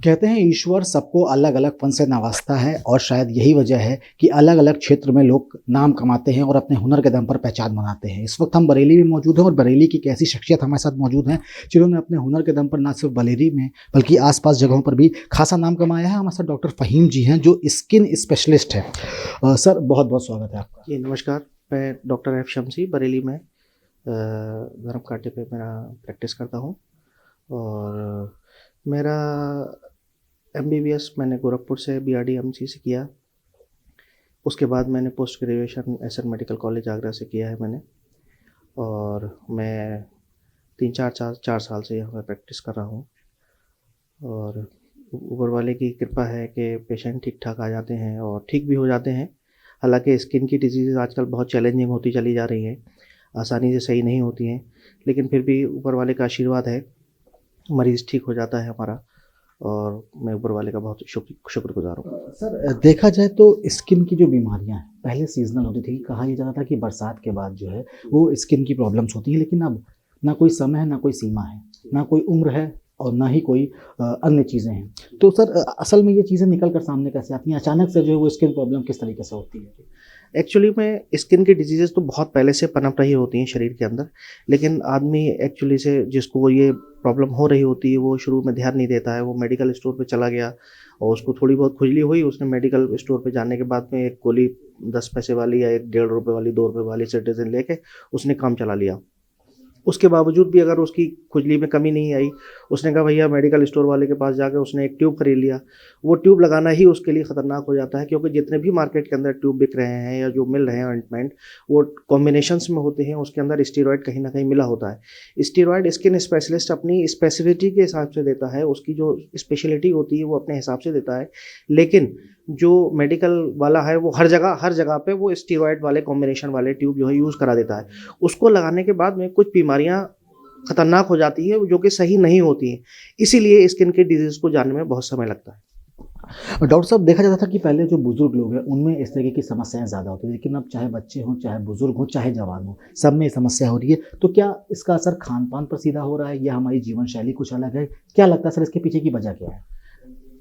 कहते हैं ईश्वर सबको अलग अलग फन से नवाजता है और शायद यही वजह है कि अलग अलग क्षेत्र में लोग नाम कमाते हैं और अपने हुनर के दम पर पहचान बनाते हैं। इस वक्त हम बरेली में मौजूद हैं और बरेली की एक ऐसी शख्सियत हमारे साथ मौजूद हैं जिन्होंने अपने हुनर के दम पर न सिर्फ बरेली में बल्कि आसपास जगहों पर भी खासा नाम कमाया है। हमारे साथ डॉक्टर फ़हीम जी हैं जो स्किन स्पेशलिस्ट है। सर बहुत बहुत स्वागत है आपका। जी नमस्कार, मैं डॉक्टर एफ शमसी बरेली में धर्म कांटे पे मेरा प्रैक्टिस करता हूँ। और मेरा एमबीबीएस मैंने गोरखपुर से बीआरडी-एमसी से किया। उसके बाद मैंने post graduation SN medical college Agra से किया है मैंने। और मैं 4 साल से यहाँ पर प्रैक्टिस कर रहा हूँ। और ऊपर वाले की कृपा है कि पेशेंट ठीक ठाक आ जाते हैं और ठीक भी हो जाते हैं। हालांकि स्किन की डिजीज़ आजकल बहुत चैलेंजिंग होती चली जा रही हैं, आसानी से सही नहीं होती हैं, लेकिन फिर भी ऊपर वाले का आशीर्वाद है, मरीज़ ठीक हो जाता है हमारा। और मैं ऊपर वाले का बहुत शुक्रगुजार हूँ। सर देखा जाए तो स्किन की जो बीमारियां हैं पहले सीजनल होती थी। कहा यह जाता था कि बरसात के बाद जो है वो स्किन की प्रॉब्लम्स होती हैं, लेकिन अब ना कोई समय है, ना कोई सीमा है, ना कोई उम्र है और ना ही कोई अन्य चीज़ें हैं। तो सर असल में ये चीज़ें निकल कर सामने कैसे आती हैं? अचानक से जो है वो स्किन प्रॉब्लम किस तरीके से होती है? एक्चुअली में स्किन की डिजीज़ तो बहुत पहले से पनप रही होती हैं शरीर के अंदर, लेकिन आदमी एक्चुअली से जिसको ये प्रॉब्लम हो रही होती है वो शुरू में ध्यान नहीं देता है। वो मेडिकल स्टोर पे चला गया और उसको थोड़ी बहुत खुजली हुई, उसने मेडिकल स्टोर पे जाने के बाद में एक गोली 10 पैसे वाली या एक 1.5 रुपये वाली 2 रुपये वाली सिट्रिजिन लेके उसने काम चला लिया। उसके बावजूद भी अगर उसकी खुजली में कमी नहीं आई, उसने कहा भैया मेडिकल स्टोर वाले के पास जाकर उसने एक ट्यूब खरीद लिया। वो ट्यूब लगाना ही उसके लिए ख़तरनाक हो जाता है, क्योंकि जितने भी मार्केट के अंदर ट्यूब बिक रहे हैं या जो मिल रहे हैं ऑइंटमेंट, वो कॉम्बिनेशंस में होते हैं। उसके अंदर स्टेरॉयड कहीं ना कहीं मिला होता है। स्टेरॉयड स्किन स्पेशलिस्ट अपनी स्पेसिफिसिटी के हिसाब से देता है, उसकी जो स्पेशलिटी होती है वो अपने हिसाब से देता है। लेकिन जो मेडिकल वाला है वो हर जगह पे वो स्टेरॉयड वाले कॉम्बिनेशन वाले ट्यूब जो है यूज़ करा देता है। उसको लगाने के बाद में कुछ बीमारियां खतरनाक हो जाती है जो कि सही नहीं होती हैं। इसीलिए स्किन के डिजीज़ को जानने में बहुत समय लगता है। डॉक्टर साहब देखा जाता था कि पहले जो बुजुर्ग लोग हैं उनमें इस तरीके की समस्याएं ज़्यादा होती थी, लेकिन अब चाहे बच्चे हों, चाहे बुजुर्ग हों, चाहे जवान हों, सब में ये समस्या हो रही है। तो क्या इसका असर खान पान पर सीधा हो रहा है या हमारी जीवन शैली कुछ अलग है? क्या लगता है सर इसके पीछे की वजह क्या है?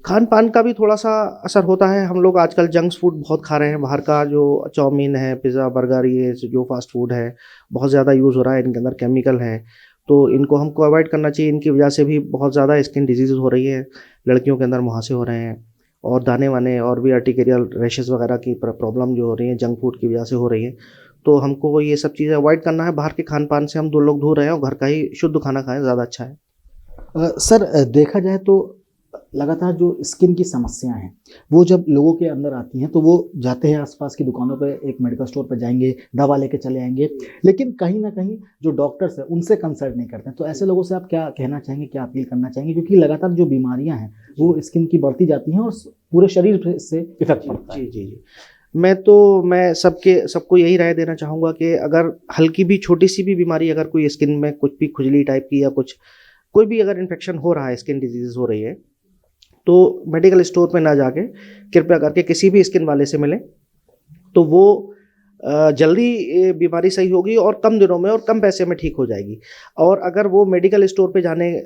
खान पान का भी थोड़ा सा असर होता है। हम लोग आजकल जंक फूड बहुत खा रहे हैं, बाहर का जो चाउमीन है, पिज़्ज़ा, बर्गर, ये जो फास्ट फूड है बहुत ज़्यादा यूज़ हो रहा है। इनके अंदर केमिकल हैं, तो इनको हमको अवॉइड करना चाहिए। इनकी वजह से भी बहुत ज़्यादा स्किन डिजीज़ हो रही है। लड़कियों के अंदर मुहासे हो रहे हैं और दाने वाने और भी आर्टिकेरियल रैशेज़ वगैरह की प्रॉब्लम जो हो रही है जंक फूड की वजह से हो रही है। तो हमको ये सब चीज़ें अवॉइड करना है। बाहर के खान पान से हम दो लोग दूर रहें और घर का ही शुद्ध खाना खाएँ, ज़्यादा अच्छा है। सर देखा जाए तो लगातार जो स्किन की समस्याएं हैं वो जब लोगों के अंदर आती हैं तो वो जाते हैं आसपास की दुकानों पे, एक मेडिकल स्टोर पे जाएंगे, दवा लेके चले आएंगे, लेकिन कहीं ना कहीं जो डॉक्टर्स हैं उनसे कंसल्ट नहीं करते हैं। तो ऐसे लोगों से आप क्या कहना चाहेंगे, क्या अपील करना चाहेंगे? क्योंकि लगातार जो बीमारियां हैं वो स्किन की बढ़ती जाती हैं और पूरे शरीर पे इससे इफेक्ट पड़ता है। जी। मैं सबको यही राय देना चाहूँगा कि अगर हल्की भी छोटी सी भी बीमारी, अगर कोई स्किन में कुछ भी खुजली टाइप की या कोई भी अगर इन्फेक्शन हो रहा है, स्किन डिजीज़ हो रही है, तो मेडिकल स्टोर पे ना जाके कृपया करके किसी भी स्किन वाले से मिलें। तो वो जल्दी बीमारी सही होगी और कम दिनों में और कम पैसे में ठीक हो जाएगी। और अगर वो मेडिकल स्टोर पे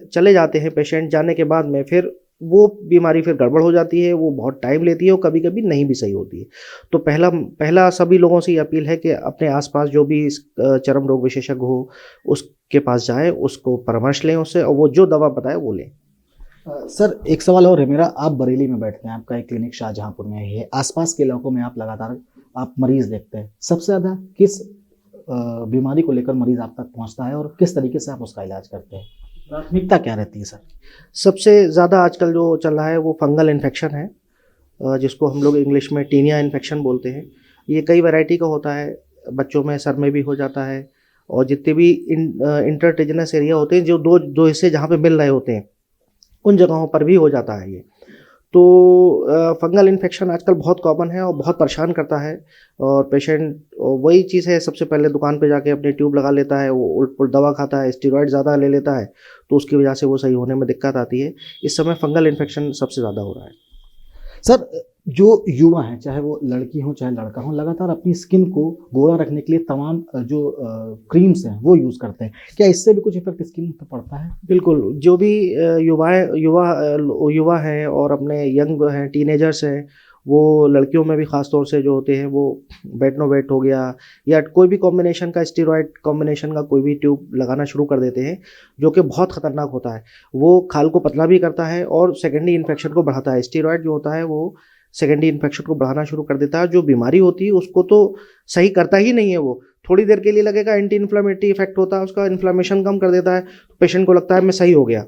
चले जाते हैं पेशेंट, जाने के बाद में फिर वो बीमारी फिर गड़बड़ हो जाती है, वो बहुत टाइम लेती है और कभी-कभी नहीं भी सही होती है। तो पहला सभी लोगों से ये अपील है कि अपने आस-पास जो भी चर्म रोग विशेषज्ञ हो, उसके पास जाएँ, उसको परामर्श लें उससे और वो जो दवा बताए वो लें। सर एक सवाल और है मेरा। आप बरेली में बैठते हैं, आपका एक क्लिनिक शाहजहांपुर में है, आसपास के इलाकों में आप लगातार आप मरीज देखते हैं। सबसे ज़्यादा किस बीमारी को लेकर मरीज आप तक पहुंचता है और किस तरीके से आप उसका इलाज करते हैं? प्राथमिकता क्या रहती है सर? सबसे ज़्यादा आजकल जो चल रहा है वो फंगल इन्फेक्शन है, जिसको हम लोग इंग्लिश में टीनिया इन्फेक्शन बोलते हैं। ये कई वैरायटी का होता है, बच्चों में सर में भी हो जाता है। और जितने भी इंटरटेजनस एरिया होते हैं, जो दो हिस्से जहाँ पे मिल रहे होते हैं, उन जगहों पर भी हो जाता है ये। तो फंगल इन्फेक्शन आजकल बहुत कॉमन है और बहुत परेशान करता है। और पेशेंट वही चीज़ है, सबसे पहले दुकान पे जाके अपनी ट्यूब लगा लेता है, वो उल्ट-पुल्ट दवा खाता है, स्टेरॉइड ज़्यादा ले लेता है, तो उसकी वजह से वो सही होने में दिक्कत आती है। इस समय फंगल इन्फेक्शन सबसे ज़्यादा हो रहा है। सर जो युवा हैं, चाहे वो लड़की हो चाहे लड़का हो, लगातार अपनी स्किन को गोरा रखने के लिए तमाम जो क्रीम्स हैं वो यूज़ करते हैं। क्या इससे भी कुछ इफेक्ट स्किन पे पड़ता है? बिल्कुल, जो भी युवा हैं और अपने यंग हैं, टीनेजर्स हैं, वो लड़कियों में भी ख़ास तौर से जो होते हैं वो बेटनोवेट हो गया या कोई भी कॉम्बिनेशन का स्टेरॉइड कॉम्बिनेशन का कोई भी ट्यूब लगाना शुरू कर देते हैं, जो कि बहुत ख़तरनाक होता है। वो खाल को पतला भी करता है और सेकेंडरी इन्फेक्शन को बढ़ाता है। स्टेरॉइड जो होता है वो सेकेंडरी इन्फेक्शन को बढ़ाना शुरू कर देता है। जो बीमारी होती है उसको तो सही करता ही नहीं है वो। थोड़ी देर के लिए लगेगा, एंटी इन्फ्लेमेटरी इफेक्ट होता है उसका, इन्फ्लेमेशन कम कर देता है, पेशेंट को लगता है मैं सही हो गया,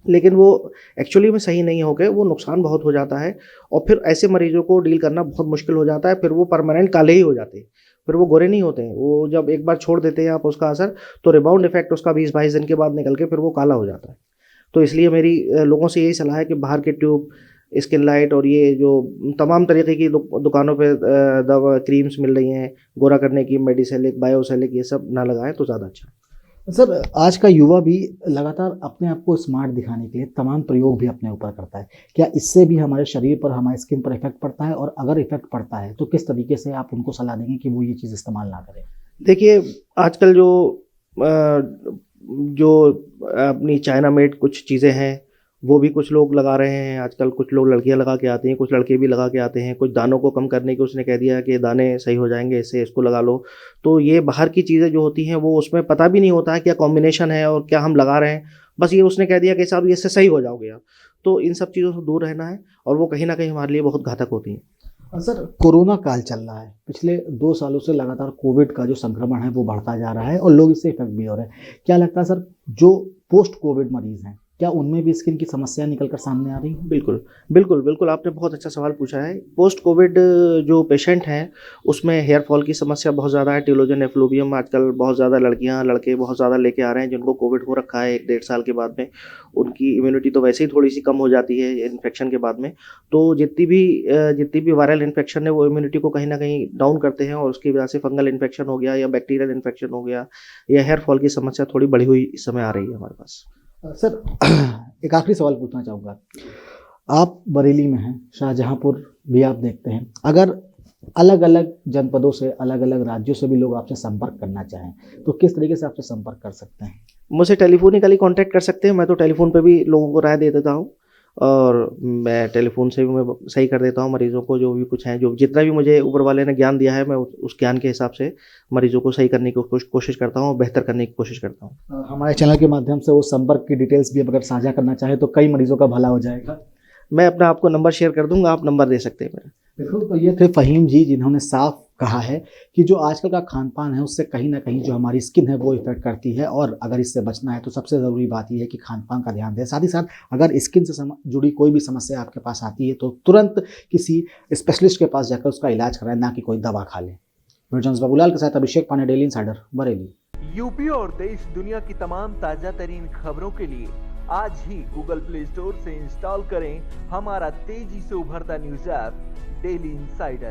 लेकिन वो एक्चुअली में सही नहीं हो गए, वो नुकसान बहुत हो जाता है और फिर ऐसे मरीजों को डील करना बहुत मुश्किल हो जाता है। फिर वो परमानेंट काले ही हो जाते हैं, फिर वो गोरे नहीं होते हैं। वो जब एक बार छोड़ देते हैं आप उसका असर, तो रिबाउंड इफेक्ट उसका 20-22 दिन के बाद निकल के फिर वो काला हो जाता है। तो इसलिए मेरी लोगों से यही सलाह है कि बाहर के ट्यूब, स्किन लाइट और ये जो तमाम तरीके की दुकानों पे दवा क्रीम्स मिल रही हैं गोरा करने की, मेडिसेलिक, बायोसेलिक, ये सब ना लगाएं तो ज़्यादा अच्छा। सर, आज का युवा भी लगातार अपने आप को स्मार्ट दिखाने के लिए तमाम प्रयोग भी अपने ऊपर करता है। क्या इससे भी हमारे शरीर पर, हमारे स्किन पर इफेक्ट पड़ता है? और अगर इफेक्ट पड़ता है तो किस तरीके से आप उनको सलाह देंगे कि वो ये चीज़ इस्तेमाल ना करें? देखिए, आजकल जो अपनी चाइना मेड कुछ चीज़ें हैं वो भी कुछ लोग लगा रहे हैं। आजकल कुछ लोग लड़कियां लगा के आती हैं, कुछ लड़के भी लगा के आते हैं। कुछ दानों को कम करने की उसने कह दिया कि दाने सही हो जाएंगे इससे, इसको लगा लो। तो ये बाहर की चीज़ें जो होती हैं वो उसमें पता भी नहीं होता है क्या कॉम्बिनेशन है और क्या हम लगा रहे हैं। बस ये उसने कह दिया कि साहब इससे सही हो जाओगे आप। तो इन सब चीज़ों से दूर रहना है और वो कहीं ना कहीं हमारे लिए बहुत घातक होती हैं। सर, कोरोना काल चल रहा है। पिछले 2 सालों से लगातार कोविड का जो संक्रमण है वो बढ़ता जा रहा है और लोग इससे इफेक्ट भी हो रहे हैं। क्या लगता है सर, जो पोस्ट कोविड मरीज हैं, क्या उनमें भी स्किन की समस्या निकल कर सामने आ रही है? बिल्कुल, बिल्कुल, बिल्कुल, आपने बहुत अच्छा सवाल पूछा है। पोस्ट कोविड जो पेशेंट हैं, उसमें हेयर फॉल की समस्या बहुत ज़्यादा है। टेलोजन एफ्लूवियम आजकल बहुत ज़्यादा लड़कियाँ, लड़के बहुत ज़्यादा लेके आ रहे हैं जिनको कोविड हो रखा है 1-1.5 साल के बाद में। उनकी इम्यूनिटी तो वैसे ही थोड़ी-सी कम हो जाती है इन्फेक्शन के बाद में। तो जितनी भी वायरल इन्फेक्शन है वो इम्यूनिटी को कहीं न कहीं डाउन करते हैं और उसकी वजह से फंगल इन्फेक्शन हो गया या बैक्टीरियल इन्फेक्शन हो गया या हेयर फॉल की समस्या थोड़ी बढ़ी हुई इस समय आ रही है हमारे पास। सर, एक आखिरी सवाल पूछना चाहूँगा। आप बरेली में हैं, शाहजहाँपुर भी आप देखते हैं। अगर अलग-अलग जनपदों से, अलग-अलग राज्यों से भी लोग आपसे संपर्क करना चाहें तो किस तरीके से आपसे संपर्क कर सकते हैं? मुझे टेलीफोनिकली कांटेक्ट कर सकते हैं। मैं तो टेलीफ़ोन पे भी लोगों को राय दे देता हूँ और मैं टेलीफ़ोन से भी मैं सही कर देता हूँ मरीज़ों को। जो भी कुछ हैं, जो जितना भी मुझे ऊपर वाले ने ज्ञान दिया है, मैं उस ज्ञान के हिसाब से मरीज़ों को सही करने की कोशिश करता हूँ और बेहतर करने की कोशिश करता हूँ। हमारे चैनल के माध्यम से वो संपर्क की डिटेल्स भी अगर साझा करना चाहें तो कई मरीजों का भला हो जाएगा। मैं अपना आपको नंबर शेयर कर दूँगा, आप नंबर दे सकते हैं मेरा। बिल्कुल, तो ये थे फ़हीम जी, जिन्होंने साफ कहा है कि जो आजकल का खान-पान है उससे कहीं न कहीं जो हमारी स्किन है वो इफ़ेक्ट करती है और अगर इससे बचना है तो सबसे ज़रूरी बात ये है कि खान-पान का ध्यान दें। साथ ही साथ अगर स्किन से जुड़ी कोई भी समस्या आपके पास आती है तो तुरंत किसी स्पेशलिस्ट के पास जाकर उसका इलाज कराएं, ना कि कोई दवा खा लें। मीरजॉन्स बाबूलाल के साथ Abhishek Pandey, daily insider, Bareilly. UP और देश दुनिया की तमाम ताजा तरीन खबरों के लिए आज ही गूगल प्ले स्टोर से इंस्टॉल करें हमारा तेजी से उभरता न्यूज ऐप डेली इंसाइडर।